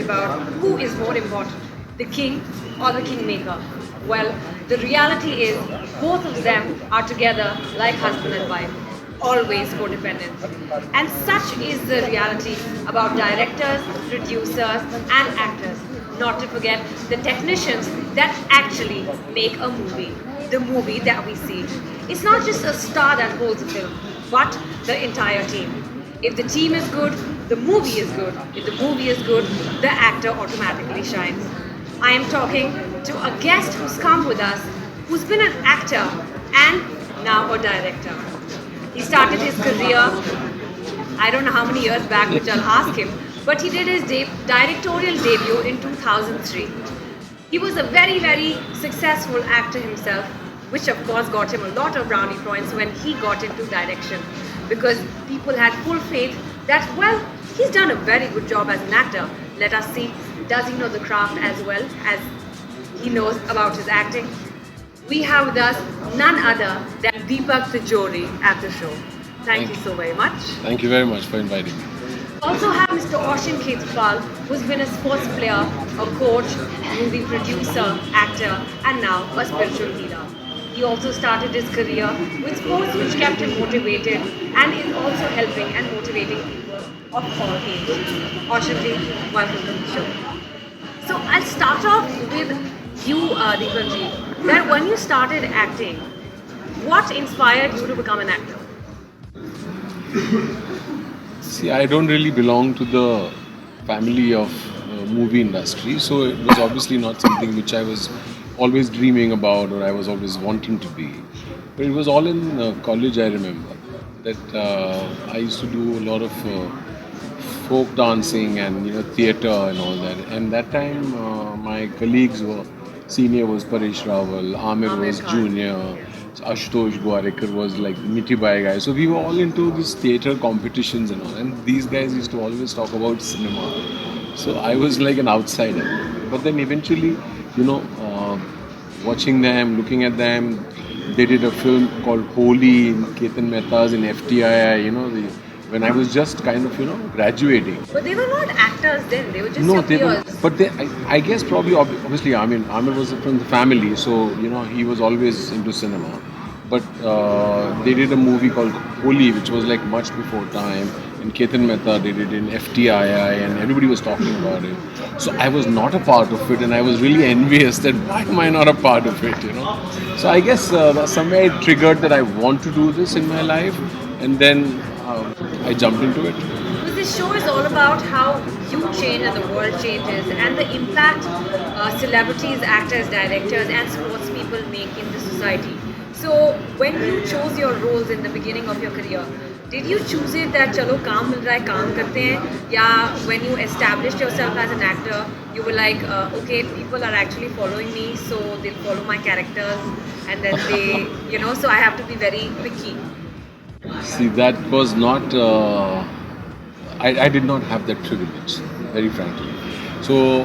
about who is more important, the king or the kingmaker. Well, the reality is both of them are together like husband and wife, always codependent. And such is the reality about directors, producers, and actors. Not to forget the technicians that actually make a movie, the movie that we see. It's not just a star that holds a film, but the entire team. If the team is good, the movie is good. If the movie is good, the actor automatically shines. I am talking to a guest who's come with us, who's been an actor and now a director. He started his career, I don't know how many years back, which I'll ask him, but he did his directorial debut in 2003. He was a very, very successful actor himself, which of course got him a lot of brownie points when he got into direction, because people had full faith that, well, he's done a very good job as an actor. Let us see, does he know the craft as well as he knows about his acting? We have with us none other than Deepak Tijori at the show. Thank you so very much. Thank you very much for inviting me. Also have Mr. Aushim Khetarpal, who's been a sports player, a coach, movie producer, actor, and now a spiritual healer. He also started his career with sports, which kept him motivated and is also helping and motivating people of all ages. Aushim ji, welcome to the show. So I'll start off with you, Deepak ji. That when you started acting, what inspired you to become an actor? See, I don't really belong to the family of movie industry, so it was obviously not something which I was always dreaming about or I was always wanting to be. But it was all in college, I remember, that I used to do a lot of folk dancing and theatre and all that. And that time my colleagues were, senior was Paresh Rawal, Amir was junior, Ashutosh Gwarekar was like Nitty Bai guy. So we were all into these theatre competitions and all. And these guys used to always talk about cinema. So I was like an outsider. But then eventually, watching them, looking at them, they did a film called Holy in Ketan Mehta's in FTI, when I was just kind of, graduating. But they were not actors then, they were just No, your they were, peers. but I guess probably, obviously, Amir was from the family, so, he was always into cinema. But they did a movie called Holy, which was like much before time. In Ketan Mehta, they did in FTII, and everybody was talking about it. So I was not a part of it, and I was really envious that why am I not a part of it, So I guess somewhere it triggered that I want to do this in my life, and then I jumped into it. Because this show is all about how you change and the world changes, and the impact celebrities, actors, directors, and sports people make in the society. So when you chose your roles in the beginning of your career, did you choose it that chalo kaam mil raha hai kaam karte hain, ya when you established yourself as an actor you were like okay, people are actually following me, so they'll follow my characters, and then they so I have to be very picky? See, that was not, I did not have that privilege, very frankly. So,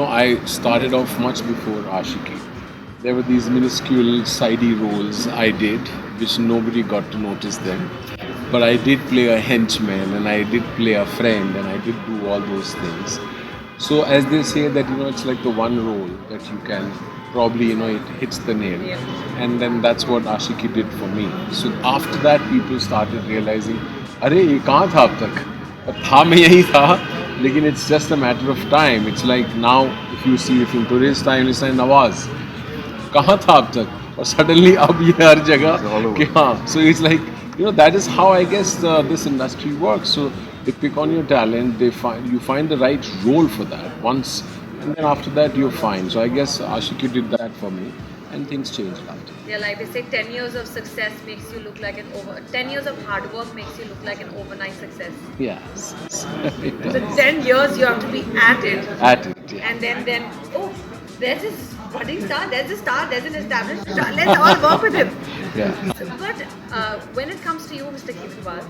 I started off much before Ashiki. There were these minuscule sidey roles I did, which nobody got to notice them. But I did play a henchman, and I did play a friend, and I did do all those things. So, as they say that, it's like the one role that you can probably, it hits the nail. Yeah. And then that's what Ashiki did for me. So after that, people started realizing, अरे ये कहाँ था अब तक? था मैं यही था, लेकिन it's just a matter of time. It's like now, if you see the film today's time, it's like Nawaz. कहाँ था अब तक? और suddenly अब ये हर जगह कि हाँ. So it's like, that is how I guess this industry works. So they pick on your talent, you find the right role for that once. And then after that, you're fine. So I guess Ashiki did that for me, and things changed after. Yeah, like they say, 10 years of success makes you look like 10 years of hard work makes you look like an overnight success. Yes. So 10 years you have to be at it. At it, yeah. And then, oh, there's this budding star, there's a star, there's an established star, let's all work with him. Yeah. But when it comes to you, Mr. Khetarpal,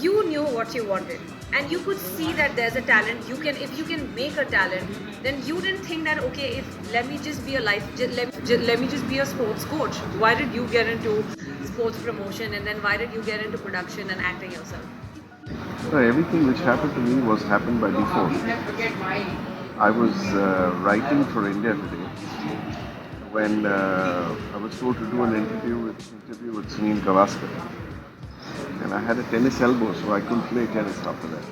you knew what you wanted, and you could see that there's a talent. If you can make a talent, then you didn't think that okay, let me just be a sports coach. Why did you get into sports promotion, and then why did you get into production and acting yourself? No, everything which happened to me was happened by default. I was writing for India Today when I was told to do an interview with Sunil Gavaskar, and I had a tennis elbow, so I couldn't play tennis after that.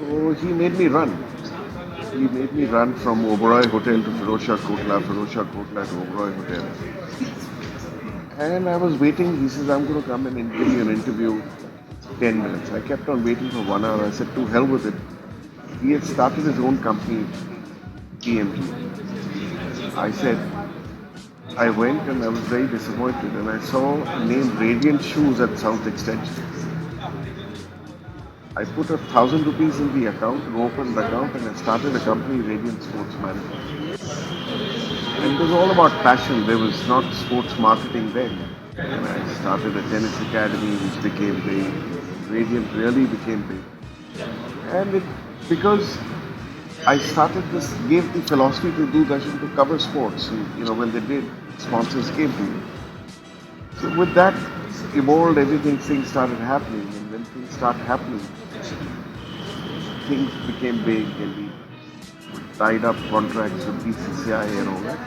So he made me run. He made me run from Oberoi Hotel to Firozshah Kotla to Oberoi Hotel. And I was waiting. He says, I'm going to come and give you an interview 10 minutes. I kept on waiting for 1 hour. I said, to hell with it. He had started his own company, PMG. I said, I went and I was very disappointed and I saw a name Radiant Shoes at South Extension. I put 1,000 rupees in the account, opened the account, and I started a company, Radiant Sports Management. And it was all about passion. There was not sports marketing then. And I started a tennis academy which became big. Radiant really became big. And because I started this, gave the philosophy to Doordarshan to cover sports. And, when they did, sponsors came to me. So with that evolved, things started happening. And when things start happening, things became big and we tied up contracts with BCCI and all that.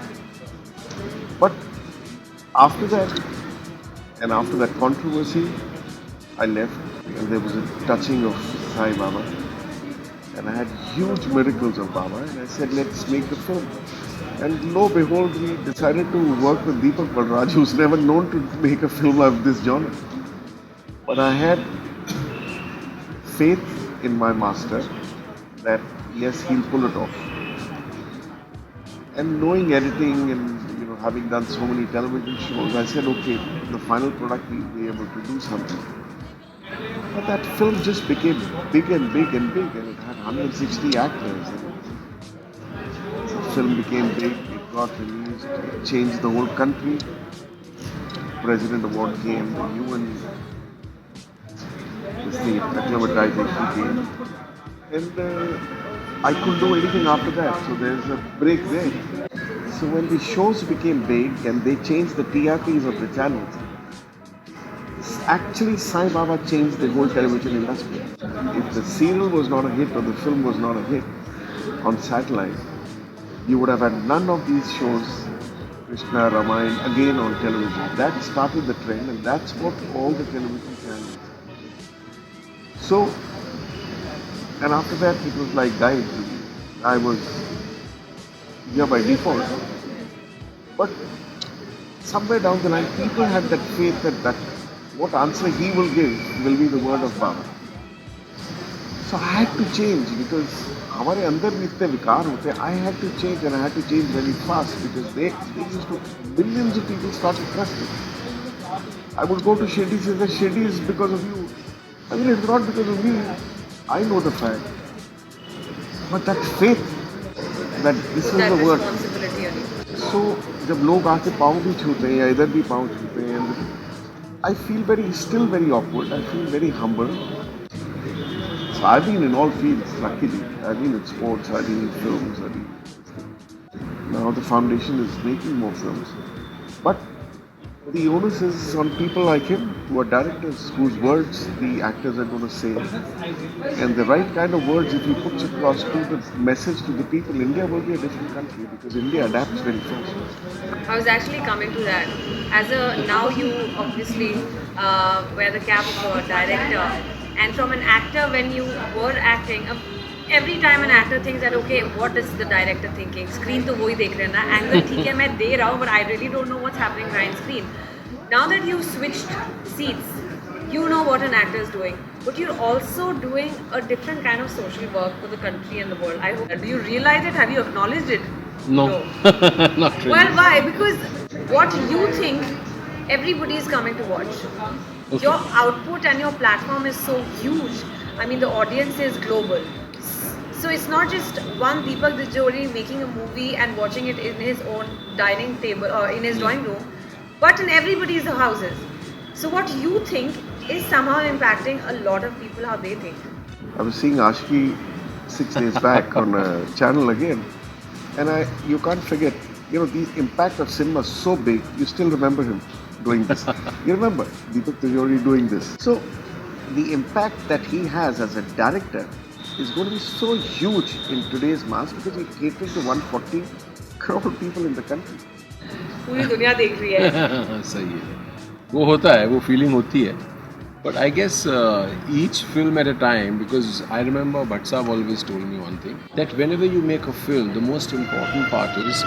But after that, and after that controversy, I left and there was a touching of Sai Baba. And I had huge miracles of Baba and I said, let's make a film. And lo and behold, we decided to work with Deepak Balraj, who's never known to make a film of this genre. But I had faith in my master that yes, he'll pull it off. And knowing editing and having done so many television shows, I said, okay, the final product we'll be able to do something. But that film just became big and big and big, and it had 160 actors. And the film became big, it got released, it changed the whole country. President Award came, the UN, the state acclimatization came. And I couldn't do anything after that, so there's a break there. So when the shows became big and they changed the TRPs of the channels, actually Sai Baba changed the whole television industry. If the serial was not a hit or the film was not a hit on satellite, you would have had none of these shows, Krishna, Ramayana, again on television. That started the trend and that's what all the television channels. So, and after that it was like ghai. I was here by default. But somewhere down the line, people had that faith that what answer he will give will be the word of Baba. So I had to change because हमारे अंदर भी इतने विकार होते हैं. I had to change and I had to change very fast because they used to, millions of people started trusting. I would go to Shirdi and say, Shirdi is because of you. I mean, it's not because of me. I know the fact. But that faith, that this is the word. So, जब लोग आके पाँव भी छूते हैं या इधर भी पाँव छूते हैं, I feel still very awkward. I feel very humble. So I've been in all fields, luckily. I've been in sports, I've been in films, now the foundation is making more films. But the onus is on people like him, who are directors, whose words the actors are going to say. And the right kind of words, if he puts across to the message to the people, India will be a different country because India adapts very fast. I was actually coming to that. Now you obviously wear the cap of a director. And from an actor, when you were acting, every time an actor thinks that, okay, what is the director thinking? Screen to wohi dekh rahe na, angle theek hai, main de raha hu, but I really don't know what's happening behind screen. Now that you've switched seats, you know what an actor is doing, but you're also doing a different kind of social work for the country and the world. I hope. Do you realize it? Have you acknowledged it? No. Not really. Well, why? Because what you think, everybody is coming to watch. Okay. Your output and your platform is so huge. I mean, the audience is global. So it's not just one Deepak Tijori making a movie and watching it in his own dining table or in his drawing room, but in everybody's houses. So what you think is somehow impacting a lot of people how they think. I was seeing Ashki 6 days back on a channel again, and you can't forget, the impact of cinema is so big, you still remember him doing this. You remember Deepak Tijori doing this. So the impact that he has as a director is going to be so huge in today's mass because he caters to 140 crore people in the country. पूरी दुनिया देख रही है. सही है, वो होता है, वो फीलिंग होती है. But I guess each film at a time, because I remember Bhatt Sahab always told me one thing, that whenever you make a film, the most important part is,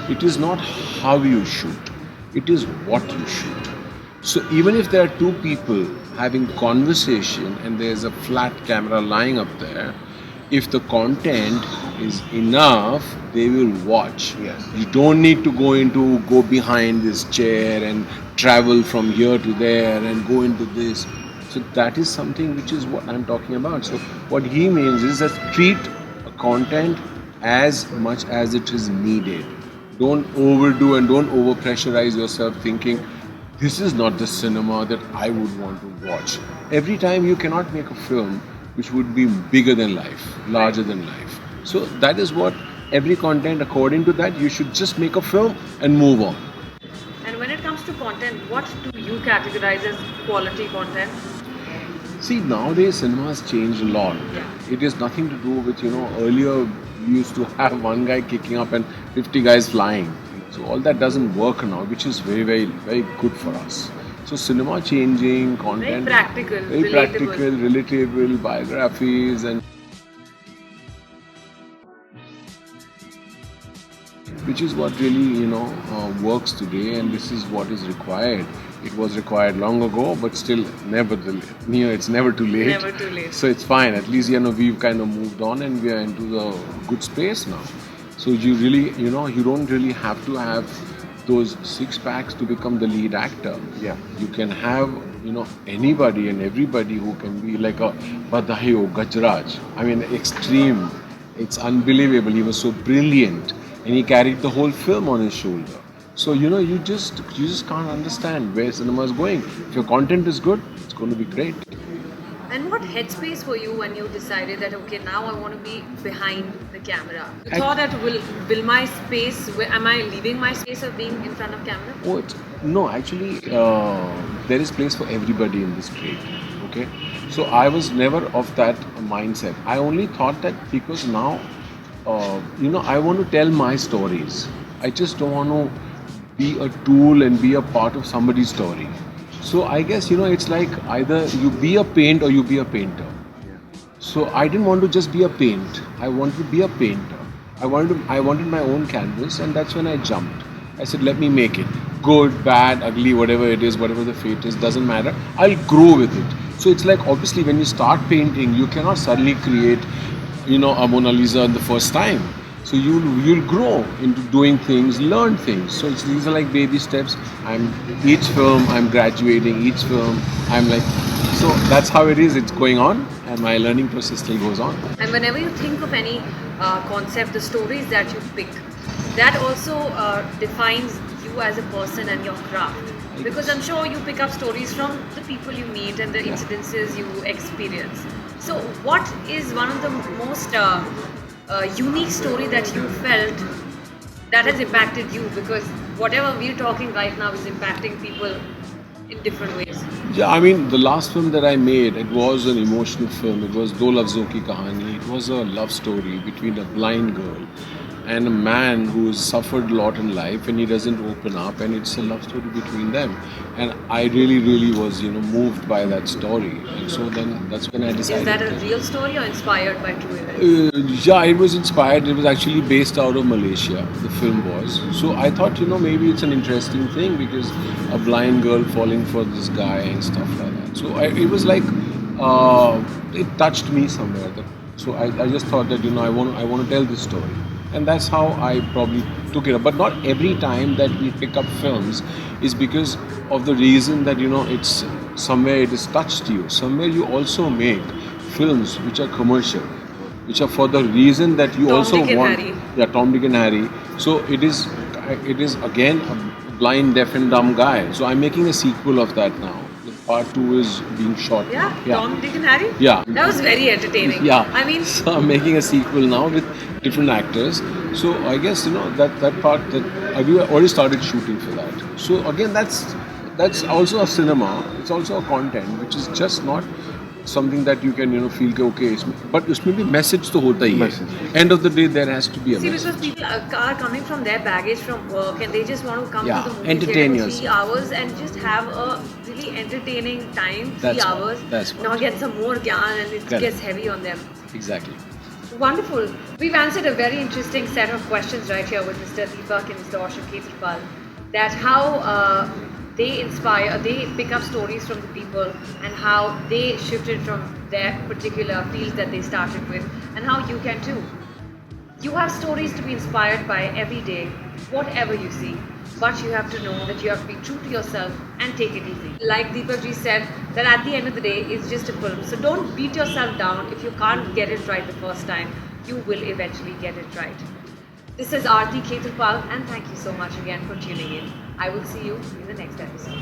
it is not how you shoot, it is what you shoot. So even if there are two people having conversation and there's a flat camera lying up there, if the content is enough, they will watch. Yes. You don't need to go behind this chair and travel from here to there and go into this. So that is something which is what I'm talking about. So what he means is that treat a content as much as it is needed. Don't overdo and don't over pressurize yourself thinking this is not the cinema that I would want to watch. Every time you cannot make a film which would be bigger than life, larger than life. So that is what every content, according to that, you should just make a film and move on. And when it comes to content, what do you categorize as quality content? See, nowadays cinema has changed a lot. Yeah. It is nothing to do with, earlier we used to have one guy kicking up and 50 guys flying. So all that doesn't work now, which is very, very, very good for us. So cinema changing, content... Very practical, very relatable. practical, relatable, biographies and... which is what really, works today, and this is what is required. It was required long ago, but still it's never too late. Never too late. So it's fine. At least, we've kind of moved on and we are into the good space now. So you really, you don't really have to have those six packs to become the lead actor. Yeah. You can have, anybody and everybody who can be like a Badhayo, Gajraj. I mean, extreme. It's unbelievable. He was so brilliant and he carried the whole film on his shoulder. So, you just can't understand where cinema is going. If your content is good, it's going to be great. And what headspace were you when you decided that, okay, now I want to be behind the camera? You thought that will my space, am I leaving my space of being in front of camera? No, actually, there is place for everybody in this trade. Okay? So I was never of that mindset. I only thought that because now, I want to tell my stories. I just don't want to be a tool and be a part of somebody's story. So I guess, it's like either you be a paint or you be a painter. Yeah. So I didn't want to just be a paint. I wanted to be a painter. I wanted my own canvas, and that's when I jumped. I said, let me make it. Good, bad, ugly, whatever it is, whatever the fate is, doesn't matter. I'll grow with it. So it's like, obviously, when you start painting, you cannot suddenly create, a Mona Lisa the first time. So you'll grow into doing things, learn things. So these are like baby steps. Each film I'm graduating, each film I'm like, so that's how it is. It's going on, and my learning process still goes on. And whenever you think of any concept, the stories that you pick, that also defines you as a person and your craft. Because I'm sure you pick up stories from the people you meet and the incidences you experience. So what is one of the most unique story that you felt that has impacted you? Because whatever we're talking right now is impacting people in different ways. Yeah, I mean, the last film that I made, it was an emotional film. It was Do Lafzon Ki Kahani. It was a love story between a blind girl and a man who's suffered a lot in life, and he doesn't open up, and it's a love story between them. And I really, really was, moved by that story. And so then that's when I decided. Is that a real story or inspired by true events? Yeah, it was inspired. It was actually based out of Malaysia, the film was. So I thought, maybe it's an interesting thing because a blind girl falling for this guy and stuff like that. So it was like, it touched me somewhere. So I just thought that, I want to tell this story. And that's how I probably took it up. But not every time that we pick up films is because of the reason that, it's somewhere it has touched you. Somewhere you also make films which are commercial, which are for the reason that you also want. Harry. Yeah, Tom, Dick and Harry. So it is again a blind, deaf and dumb guy. So I'm making a sequel of that now. Part 2 is being shot. Yeah? Tom, Dick and Harry? Yeah. That was very entertaining. Yeah. I mean... So I'm making a sequel now with different actors. So I guess, that part that I've already started shooting for that. So again, that's also a cinema. It's also a content which is just not something that you can feel कि okay but उसमें भी message तो होता ही है. Message. End of the day there has to be a See, message. because people are coming from their baggage from work and they just want to come Yeah, to the movie entertain theater for 3 yourself. hours and just have a really entertaining time, 3 That's what- hours. that's what. Now get some more gyan and it Correct. gets heavy on them. Exactly. Wonderful. We've answered a very interesting set of questions right here with Mr. Deepak and Mr. Aushim Khetarpal. That how they inspire, they pick up stories from the people and how they shifted from their particular fields that they started with and how you can too. You have stories to be inspired by every day, whatever you see. But you have to know that you have to be true to yourself and take it easy. Like Deepak ji said, that at the end of the day, it's just a film. So don't beat yourself down if you can't get it right the first time. You will eventually get it right. This is Aarti Khetarpal and thank you so much again for tuning in. I will see you in the next episode.